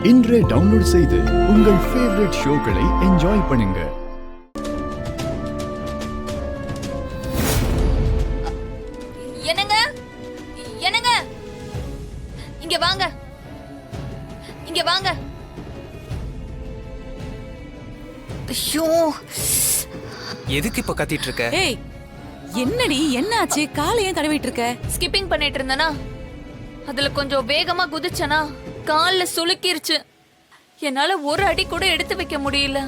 இன்றே டவுன்லோட் செய்து உங்கள் ஃபேவரட் ஷோக்களை என்ஜாய் பண்ணுங்க. என்னங்க என்னங்க இங்க வாங்க, இங்க வாங்க. ஐயோ, எதுக்கு இப்ப கத்திட்டு இருக்க? ஏய், என்னடி என்னாச்சு? காலை ஏன் தடவிட்டு இருக்க? ஸ்கிப்பிங் பண்ணிட்டு இருந்தனா, அதுல கொஞ்சம் வேகமா குதிச்சனா கால்ல சுளுக்கிருச்சு. என்னால ஒரு அடி கூட எடுத்து வைக்க முடியல.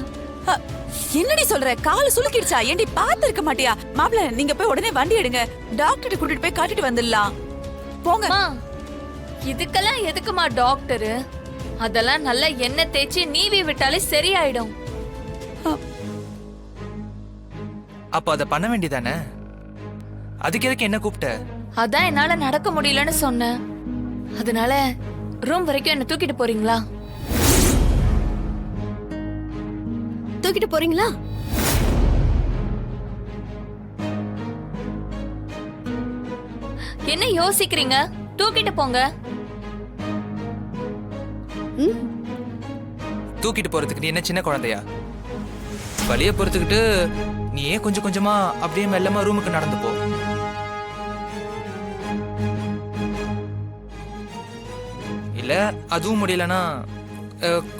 என்னடி சொல்ற? கால் சுளுக்கிடுச்சா? ஏண்டி பாத்து இருக்க மாட்டியா? மாப்ள, நீங்க போய் உடனே வண்டி எடுங்க, டாக்டர் கூட்டிட்டு போய் காட்டிட்டு வந்துடலாம். போங்க. இதுக்கெல்லாம் எதுக்குமா டாக்டரு? அதெல்லாம் நல்லா எண்ணெய் தேய்ச்சி நீவி விட்டாலே சரியாயிடும். அப்ப அத பண்ண வேண்டியதானே? அதுக்கு எதுக்கு என்ன கூப்பிட்ட? அதான் என்னால நடக்க முடியலன்னு சொன்னேன். அதனால ரூம் வரைக்கும் என்ன தூக்கிட்டு போறீங்களா? தூக்கிட்டு போறீங்களா? என்ன யோசிக்கிறீங்க? தூக்கிட்டு போங்க. தூக்கிட்டு போறதுக்கு நீ என்ன சின்ன குழந்தையா? வலிய பொறுத்துக்கிட்டு நீ ஏன் கொஞ்சம் கொஞ்சமா அப்படியே மெல்லமா ரூமுக்கு நடந்து போ. இல்ல அதுவும் முடியலன்னா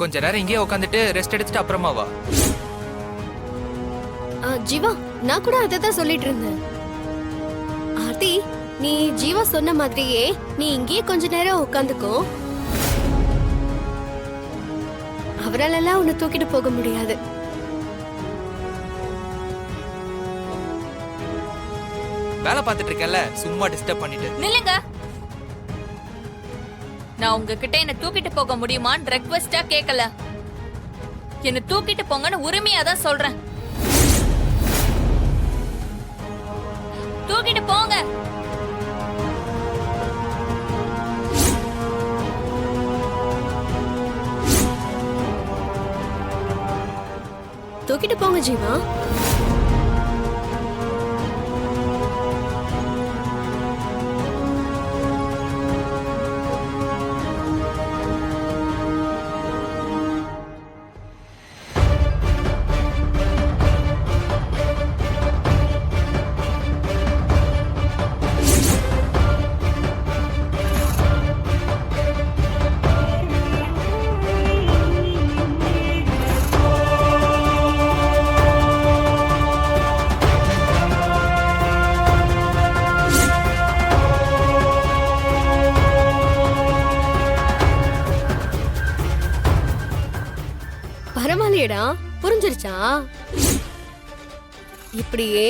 கொஞ்ச நேரம் இங்கேயே உட்காந்துட்டு ரெஸ்ட் எடுத்துட்டு அப்புறமா வா. ஜீவா, நான் கூட அததான் சொல்லிட்டு இருந்தேன். ஆர்த்தி, நீ ஜீவா சொன்ன மாதிரியே நீ இங்கேயே கொஞ்ச நேரம் உட்காந்துக்கோ. அவராலெல்லாம் உன்னை தூக்கிட்டு போக முடியாது. வேலை பார்த்துட்டு இருக்கல, சும்மா டிஸ்டர்ப் பண்ணிட்டு. நில்லுங்க. நான் உங்ககிட்ட என்ன தூக்கிட்டு போக முடியுமான்னு ரெக்வெஸ்டா கேட்கல. என்ன தூக்கிட்டு போங்கன்னு உரிமையா தான் சொல்றேன். தூக்கிட்டு போங்க. தூக்கிட்டு போங்க ஜீவா. பரவாயில்லையடா, புரிஞ்சிருச்சா? இப்படியே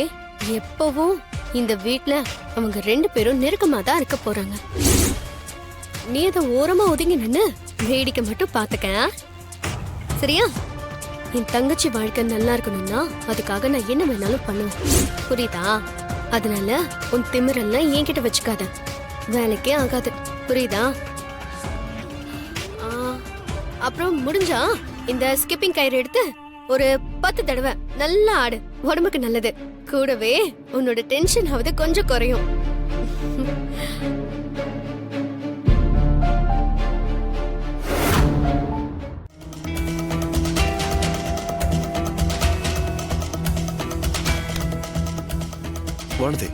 எப்பவும் இந்த வீட்ல அவங்க 2 பேரும் நெருக்கமா தான் இருக்க போறாங்க. நீ அத ஓரமா ஒதுங்கி நின்னு வேடிக்கை மட்டும் பாத்துக்க, சரியா? என் தங்கச்சி வாழ்க்கை நல்லா இருக்கணும்னா அதுக்காக நான் என்ன வேணாலும் பண்ணுவேன், புரியுதா? அதனால உன் திமிரெல்லாம் என்கிட்ட வச்சுக்காத, வேலைக்கே ஆகாது, புரியுதா? அப்புறம் முடிஞ்சா இந்த ஸ்கிப்பிங் கயிறு எடுத்து ஒரு 10 தடவை நல்லா ஆடு, உடம்புக்கு நல்லது. கூடவே உன்னோட டென்ஷன் ஆவது கொஞ்சம் குறையும். வானதி,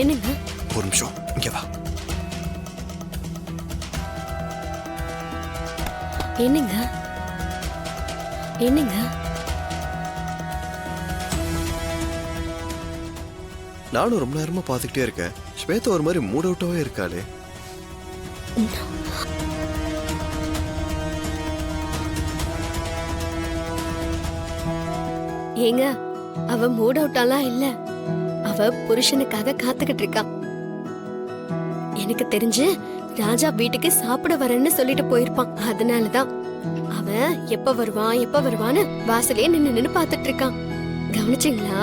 என்னங்க? ஒரு நிமிஷம் இங்க வா. என்னங்க என்னங்க? நானும் ரொம்ப நேரமா பாத்துக்கிட்டே இருக்கேன். ஸ்வேதா ஒரு மாதிரி மூட் அவுட்டாவே இருக்காளே. ஏங்க, அவ மூட் அவுட்டாலாம் இல்ல, அவ புருஷனுக்காக காத்துக்கிட்டு இருக்கா. எனக்கு தெரிஞ்சு ராஜா வீட்டுக்கு சாப்பிட வரேன்னு சொல்லிட்டு போயிருப்பான். அதனாலதான் அவன் எப்ப வருவான்னு வாசலே நின்னு பாத்துட்டு இருக்கான். கவனிச்சீங்களா?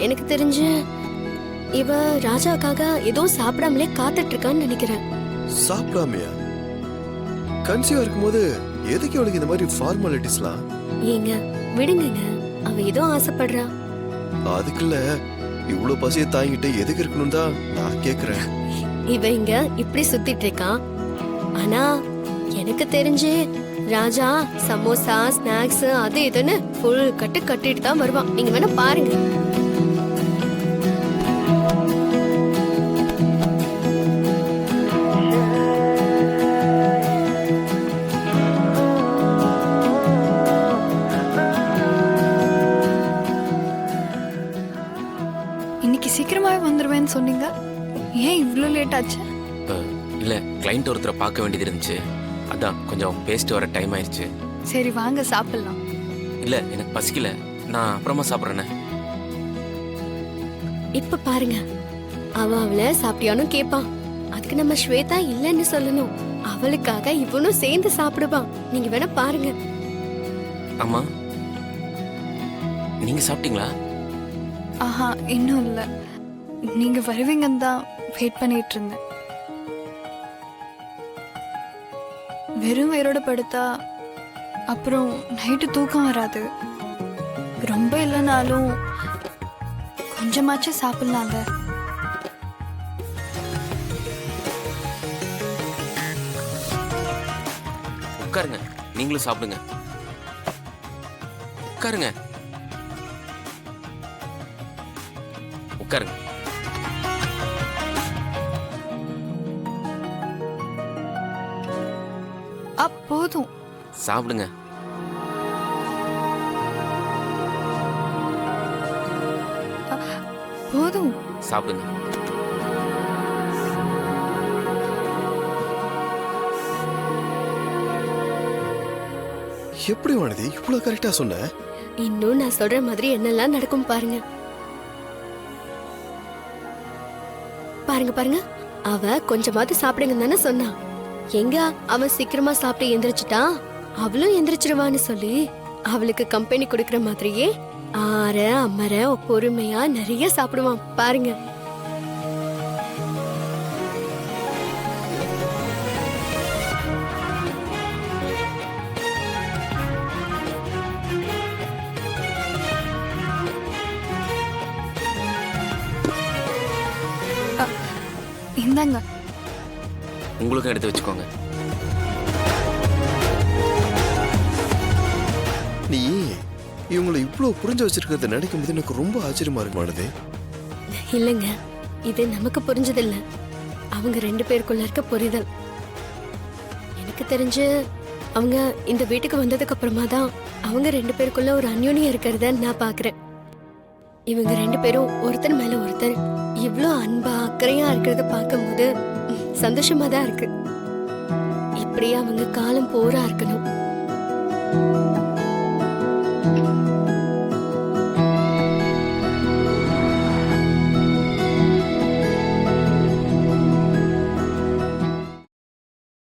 எனக்கு தெரிஞ்சு இவ ராஜாக்காக ஏதோ சாப்பிடாமலே காத்துட்டு இருக்கான்னு நினைக்கிறேன். சாப்பிடாமையா? கன்சீவா இருக்கும்போது எதுக்கு அவளுக்கு இந்த மாதிரி ஃபார்மாலிட்டிஸ்லாம்? ஏங்க விடுங்க, அவ ஏதோ ஆசைப்படுறா. அதுக்குள்ள இவ்வளவு பசியை தாங்கிட்டு எதுக்கு இருக்கணும் தான் நான் கேக்குறேன். இவ இங்க இப்படி சுத்திட்டு இருக்கான், ஆனா எனக்கு தெரிஞ்சு ராஜா சமோசா ஸ்நாக்ஸ் அது இதுன்னு ஃபுல் கட்டு கட்டிட்டு தான் வருவான். நீங்க வேணா பாருங்க. இன்னைக்கு சீக்கிரமாவே வந்துருவேன்னு சொன்னீங்க, ஏன் இவ்வளோ லேட் ஆச்சு? இல்லை, கிளைண்ட் ஒருத்தரை பார்க்க வேண்டியது இருந்துச்சு, அதான் கொஞ்சம் பேசிட்டு வர டைம் ஆயிடுச்சு. சரி வாங்க சாப்பிடலாம். இல்லை, எனக்கு பசிக்கல, நான் அப்புறமா சாப்பிட்றேண்ணே. இப்ப பாருங்க, அவளை சாப்பிட்டியான்னு கேட்பான். அதுக்கு நம்ம ஸ்வேதா இல்லைன்னு சொல்லணும். அவளுக்காக இவனும் சேர்ந்து சாப்பிடுவான். நீங்க வேணா பாருங்க. ஆமா, நீங்க சாப்பிட்டீங்களா? ஆஹா, இன்னும் இல்லை. நீங்க வருவீங்கன்னு தான் வெயிட் பண்ணிட்டு இருந்தேன். வெறும் வயிறோட படுத்தா அப்புறம் நைட்டு தூக்கம் வராது. ரொம்ப இல்லைனாலும் கொஞ்சமாச்சும் சாப்பிடலாம்ல. உட்காருங்க, நீங்களும் சாப்பிடுங்க. உட்காருங்க உட்காருங்க. போதும், சாப்பிடுங்க. போதும். சாப்பிடுங்க. எப்படி வானதி இவ்வளவு கரெக்டா சொன்ன? இன்னும் நான் சொல்ற மாதிரி என்னெல்லாம் நடக்கும் பாருங்க. பாருங்க பாருங்க, அவ கொஞ்சமாவது சாப்பிடுங்கன்னு தானே சொன்னா. எங்க அவன் சீக்கிரமா சாப்பிட்டு எந்திரிச்சிட்டா, அவளும் எந்திரிச்சிருவான்னு சொல்லி அவளுக்கு கம்பெனி கொடுக்கற மாதிரியே ஆற அமர பொறுமையா நிறைய சாப்பிடுவான் பாருங்க. இந்தாங்க. உங்களுக்கும் எடுத்து வச்சுக்கோங்க. நீ இவங்களை இவ்வளவு புரிஞ்சு வச்சிருக்கிறத நினைக்கும் போது எனக்கு ரொம்ப ஆச்சரியமா இருக்கு வானதி. இல்லங்க, இது நமக்கு புரிஞ்சதில்ல, அவங்க ரெண்டு பேருக்குள்ள இருக்க புரிதல். எனக்கு தெரிஞ்சு அவங்க இந்த வீட்டுக்கு வந்ததுக்கு அப்புறமா தான் அவங்க ரெண்டு பேருக்குள்ள ஒரு அந்யோன்யம் இருக்கிறத நான் பாக்குறேன். இவங்க ரெண்டு பேரும் ஒருத்தர் மேல ஒருத்தர் இவ்ளோ அன்பா அக்கறையா இருக்கிறத பார்க்கும்போது சந்தோஷமா தான் இருக்கு. இப்படியே அவங்க காலம் போரா இருக்கணும்.